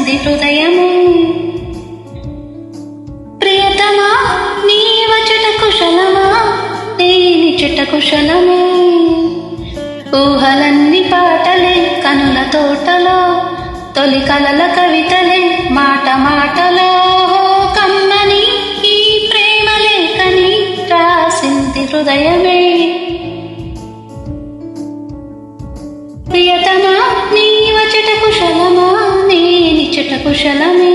రాసింది హృదయము. ప్రియతమా నీ వచట కుశలమా, నేనిచట కుశలమే. ఊహలన్నీ పాటలే కనుల తోటలో, తొలి కలల కవితలే మాట మాటలో. కమ్మని ఈ ప్రేమ లేఖని రాసింది హృదయమే. ప్రియతమా నీ వచట కుశలమా, నేనిచట కుశలమే.